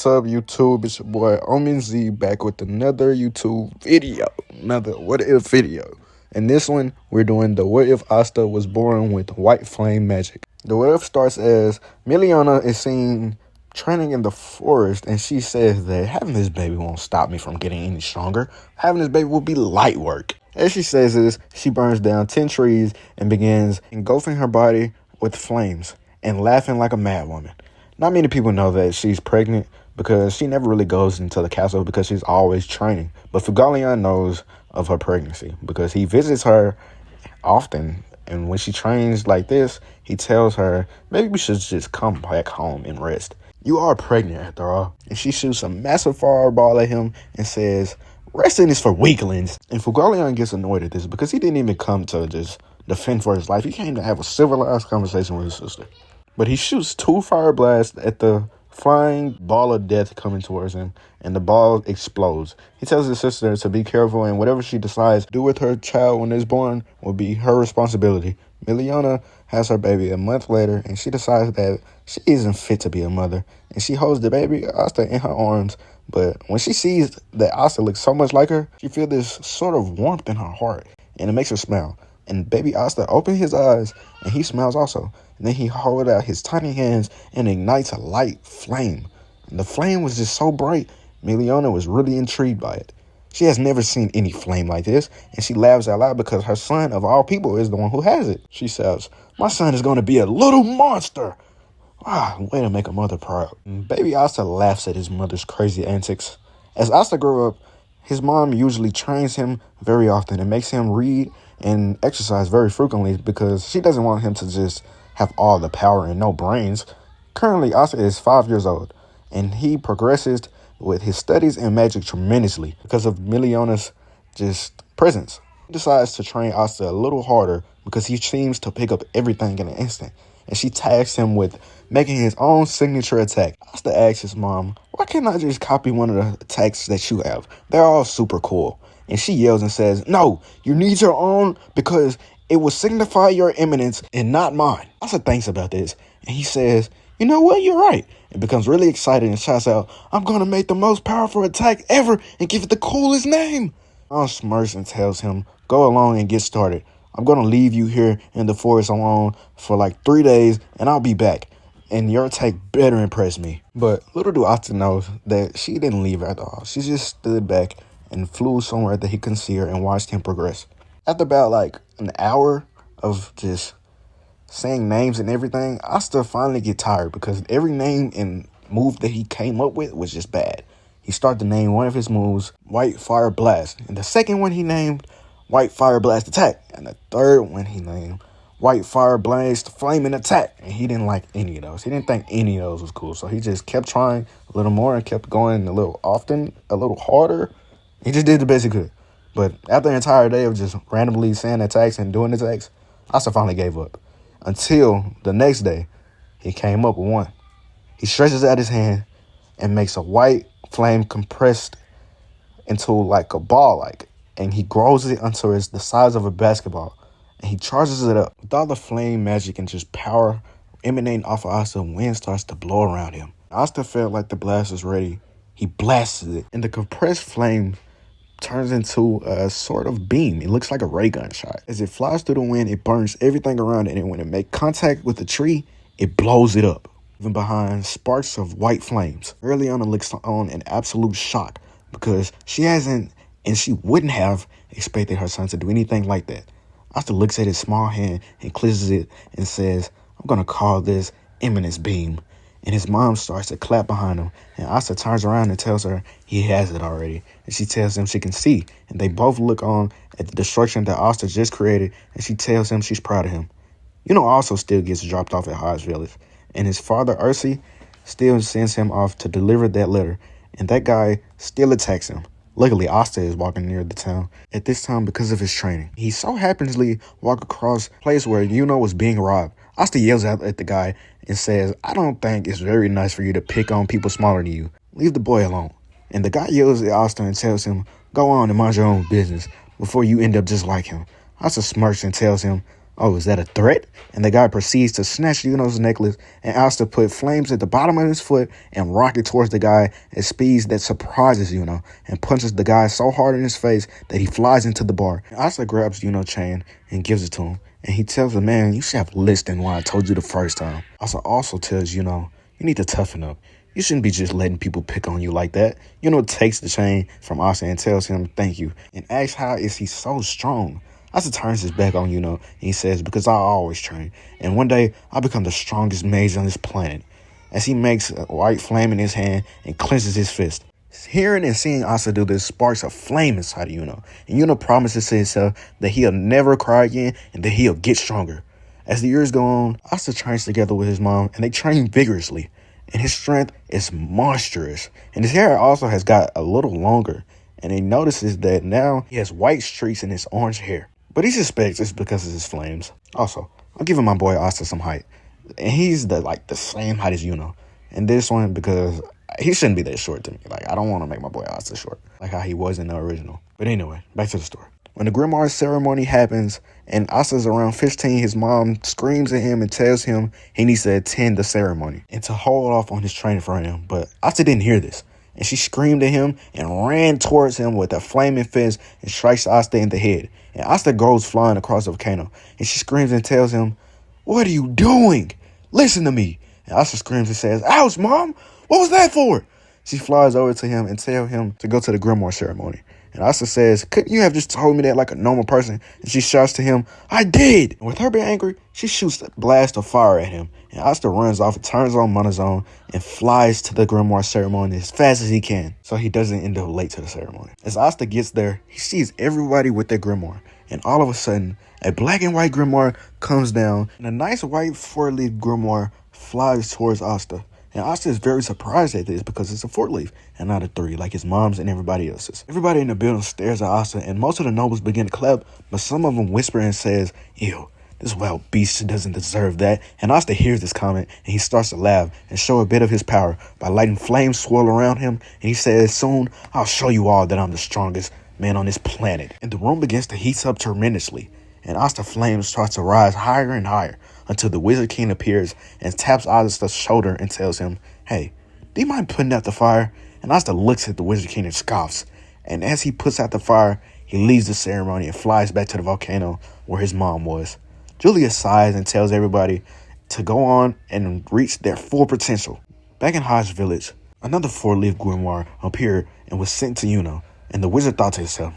What's up, YouTube? It's your boy Omen Z back with another YouTube video. Another what if video. In this one, we're doing the what if Asta was born with white flame magic. The what if starts as Miliana is seen training in the forest, and she says that having this baby won't stop me from getting any stronger. Having this baby will be light work. As she says this, she burns down 10 trees and begins engulfing her body with flames and laughing like a madwoman. Not many people know that she's pregnant because she never really goes into the castle because she's always training. But Fugalion knows of her pregnancy because he visits her often. And when she trains like this, he tells her, maybe we should just come back home and rest. You are pregnant after all. And she shoots a massive fireball at him and says, resting is for weaklings. And Fugalion gets annoyed at this because he didn't even come to just defend for his life. He came to have a civilized conversation with his sister. But he shoots 2 fire blasts at the flying ball of death coming towards him, and the ball explodes. He tells his sister to be careful, and whatever she decides to do with her child when it's born will be her responsibility. Miliana has her baby a month later, and she decides that she isn't fit to be a mother, and she holds the baby Asta in her arms. But when she sees that Asta looks so much like her, she feels this sort of warmth in her heart, and it makes her smile. And baby Asta opens his eyes, and he smiles also. And then he holds out his tiny hands and ignites a light flame. And the flame was just so bright, Miliana was really intrigued by it. She has never seen any flame like this, and she laughs out loud because her son, of all people, is the one who has it. She says, my son is going to be a little monster. Way to make a mother proud. And baby Asta laughs at his mother's crazy antics. As Asta grew up, his mom usually trains him very often and makes him read and exercise very frequently because she doesn't want him to just have all the power and no brains. Currently, Asta is 5 years old, and he progresses with his studies and magic tremendously because of Miliana's just presence. He decides to train Asta a little harder because he seems to pick up everything in an instant, and she tasks him with making his own signature attack. Asta asks his mom, why can't I just copy one of the attacks that you have? They're all super cool. And she yells and says, no, you need your own because it will signify your eminence and not mine. Asta thinks about this, and he says, you know what, you're right. And becomes really excited and shouts out, I'm going to make the most powerful attack ever and give it the coolest name. Mom smirks and tells him, go along and get started. I'm going to leave you here in the forest alone for like 3 days, and I'll be back. And your attack better impress me. But little do Asta know that she didn't leave at all. She just stood back and flew somewhere that he couldn't see her and watched him progress. After about like an hour of just saying names and everything, Asta finally get tired because every name and move that he came up with was just bad. He started to name one of his moves White Fire Blast, and the second one he named White Fire Blast Attack, and the third one he named White Fire Blast Flaming Attack, and he didn't like any of those. He didn't think any of those was cool, so he just kept trying a little more and kept going a little often, a little harder. He just did the best he could. But after an entire day of just randomly saying attacks and doing attacks, Asta finally gave up. Until the next day, he came up with one. He stretches out his hand and makes a white flame compressed into like a ball, and he grows it until it's the size of a basketball. And he charges it up. With all the flame magic and just power emanating off of Asta, wind starts to blow around him. Asta felt like the blast was ready. He blasted it, and the compressed flame turns into a sort of beam. It looks like a ray gun shot. As it flies through the wind, it burns everything around it, and when it makes contact with the tree, it blows it up, even behind sparks of white flames. Eliana looks on in absolute shock because she hasn't, and she wouldn't have expected her son to do anything like that. Asta looks at his small hand and clenches it and says, I'm going to call this Eminence Beam. And his mom starts to clap behind him. And Asta turns around and tells her he has it already. And she tells him she can see. And they both look on at the destruction that Asta just created. And she tells him she's proud of him. Yuno also still gets dropped off at Hodge Village. And his father, Ursi, still sends him off to deliver that letter. And that guy still attacks him. Luckily, Asta is walking near the town at this time because of his training. He so happensly walk across a place where Yuno was being robbed. Asta yells out at the guy and says, I don't think it's very nice for you to pick on people smaller than you. Leave the boy alone. And the guy yells at Asta and tells him, go on and mind your own business before you end up just like him. Asta smirks and tells him, Oh, is that a threat? And the guy proceeds to snatch Yuno's necklace, and Asta put flames at the bottom of his foot and rocket towards the guy at speeds that surprises Yuno and punches the guy so hard in his face that he flies into the bar. Asta grabs Yuno's chain and gives it to him, and he tells him, man, you should have listened when I told you the first time. Asta also tells Yuno, you need to toughen up. You shouldn't be just letting people pick on you like that. Yuno takes the chain from Asta and tells him thank you and asks how is he so strong. Asta turns his back on Yuno and he says, because I always train, and one day I'll become the strongest mage on this planet. As he makes a white flame in his hand and clenches his fist. Hearing and seeing Asta do this sparks a flame inside of Yuno, and Yuno promises to himself that he'll never cry again and that he'll get stronger. As the years go on, Asta trains together with his mom and they train vigorously, and his strength is monstrous, and his hair also has got a little longer, and he notices that now he has white streaks in his orange hair. But he suspects it's because of his flames. Also, I'm giving my boy Asta some height. And he's the same height as Yuno. And this one, because he shouldn't be that short to me. Like, I don't want to make my boy Asta short, like how he was in the original. But anyway, back to the story. When the Grimoire ceremony happens and Asta's around 15, his mom screams at him and tells him he needs to attend the ceremony and to hold off on his training for him. But Asta didn't hear this. And she screamed at him and ran towards him with a flaming fist and strikes Asta in the head. And Asta goes flying across the volcano. And she screams and tells him, what are you doing? Listen to me. And Asta screams and says, ouch, Mom! What was that for? She flies over to him and tells him to go to the Grimoire ceremony. And Asta says, couldn't you have just told me that like a normal person? And she shouts to him, I did! And with her being angry, she shoots a blast of fire at him. And Asta runs off and turns on Monozone and flies to the Grimoire ceremony as fast as he can, so he doesn't end up late to the ceremony. As Asta gets there, he sees everybody with their Grimoire. And all of a sudden, a black and white Grimoire comes down, and a nice white 4-leaf Grimoire flies towards Asta. And Asta is very surprised at this because it's a 4-leaf and not a 3 like his mom's and everybody else's. Everybody in the building stares at Asta and most of the nobles begin to clap, but some of them whisper and says, ew, this wild beast doesn't deserve that. And Asta hears this comment and he starts to laugh and show a bit of his power by lighting flames swirl around him. And he says, soon I'll show you all that I'm the strongest man on this planet. And the room begins to heat up tremendously. And Asta flames starts to rise higher and higher until the Wizard King appears and taps Asta's shoulder and tells him, hey, do you mind putting out the fire? And Asta looks at the Wizard King and scoffs. And as he puts out the fire, he leaves the ceremony and flies back to the volcano where his mom was. Julia sighs and tells everybody to go on and reach their full potential. Back in Hodge Village, another 4-leaf Grimoire appeared and was sent to Yuno. And the wizard thought to himself,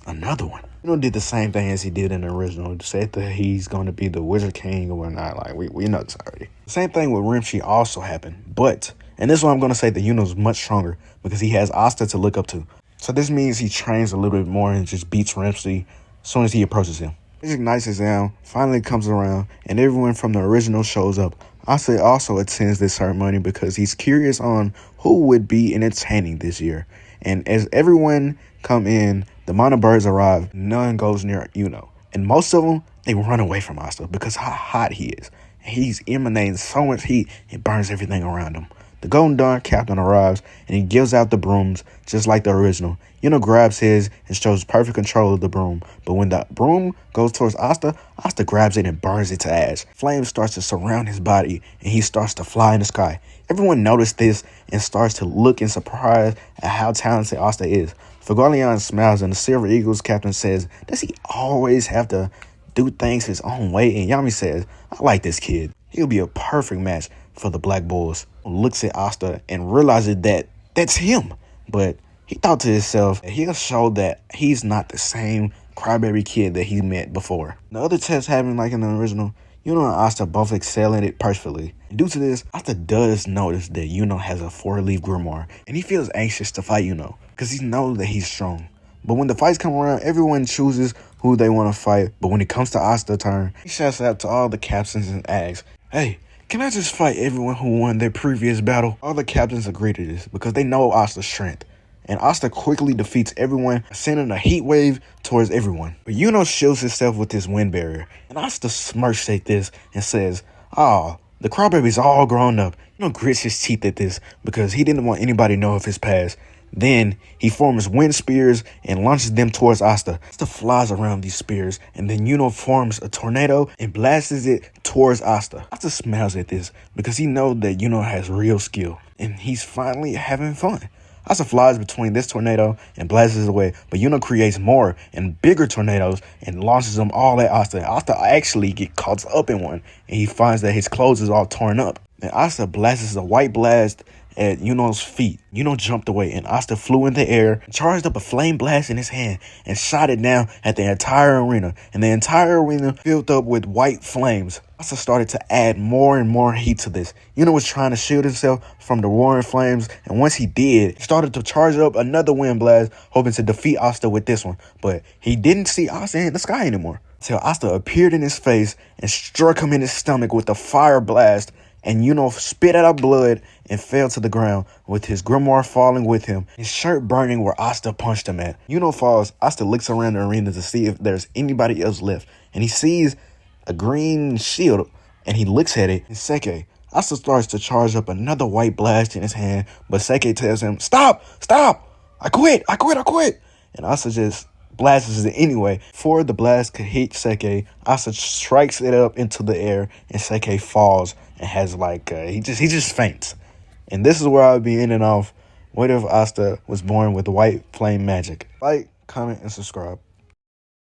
another one. Yuno did the same thing as he did in the original. Said that he's going to be the Wizard King or whatnot. Like, we know this already. The same thing with Rimshi also happened. But, and this one I'm going to say that Yuno's much stronger because he has Asta to look up to. So this means he trains a little bit more and just beats Rimshi as soon as he approaches him. His ignites exam finally comes around and everyone from the original shows up. Asta also attends this ceremony because he's curious on who would be entertaining this year. And as everyone come in, the minor birds arrive, none goes near Yuno. And most of them, they run away from Asta because how hot he is. He's emanating so much heat, it burns everything around him. The Golden Dawn captain arrives and he gives out the brooms just like the original. Yuno grabs his and shows perfect control of the broom. But when the broom goes towards Asta, Asta grabs it and burns it to ash. Flame starts to surround his body and he starts to fly in the sky. Everyone noticed this and starts to look in surprise at how talented Asta is. Fagolian smiles and the Silver Eagles captain says, does he always have to do things his own way? And Yami says, I like this kid. He'll be a perfect match for the Black Bulls. Looks at Asta and realizes that that's him. But he thought to himself that he'll show that he's not the same crybaby kid that he met before. The other tests happened like in the original. Yuno and Asta both excel in it perfectly. And due to this, Asta does notice that Yuno has a 4-leaf Grimoire. And he feels anxious to fight Yuno because he knows that he's strong. But when the fights come around, everyone chooses who they want to fight. But when it comes to Asta's turn, he shouts out to all the captains and asks, hey, can I just fight everyone who won their previous battle? All the captains agree to this because they know Asta's strength. And Asta quickly defeats everyone, sending a heat wave towards everyone. But Yuno shields himself with his wind barrier. And Asta smirks at this and says, oh, The crybaby's all grown up. Yuno grits his teeth at this because he didn't want anybody to know of his past. Then he forms wind spears and launches them towards Asta. Asta flies around these spears, and then Yuno forms a tornado and blasts it towards Asta. Asta smiles at this because he knows that Yuno has real skill, and he's finally having fun. Asta flies between this tornado and blasts it away, but Yuno creates more and bigger tornadoes and launches them all at Asta. Asta actually gets caught up in one, and he finds that his clothes is all torn up. Then Asta blasts a white blast at Yuno's feet. Yuno jumped away, and Asta flew in the air, charged up a flame blast in his hand, and shot it down at the entire arena. And the entire arena filled up with white flames. Asta started to add more and more heat to this. Yuno was trying to shield himself from the roaring flames, and once he did, he started to charge up another wind blast, hoping to defeat Asta with this one. But he didn't see Asta in the sky anymore, until Asta appeared in his face and struck him in his stomach with a fire blast, and Yuno spit out blood and fell to the ground, with his grimoire falling with him, his shirt burning where Asta punched him at. Yuno falls. Asta looks around the arena to see if there's anybody else left, and he sees a green shield, and he looks at it. And Seke, Asta starts to charge up another white blast in his hand, but Seke tells him, "Stop! Stop! I quit! I quit! I quit!" And Asta just blasts it anyway. Before the blast could hit Seke, Asta strikes it up into the air, and Seke falls and has he just faints. And this is where I'll be ending off. What if Asta was born with white flame magic? Like, comment, and subscribe.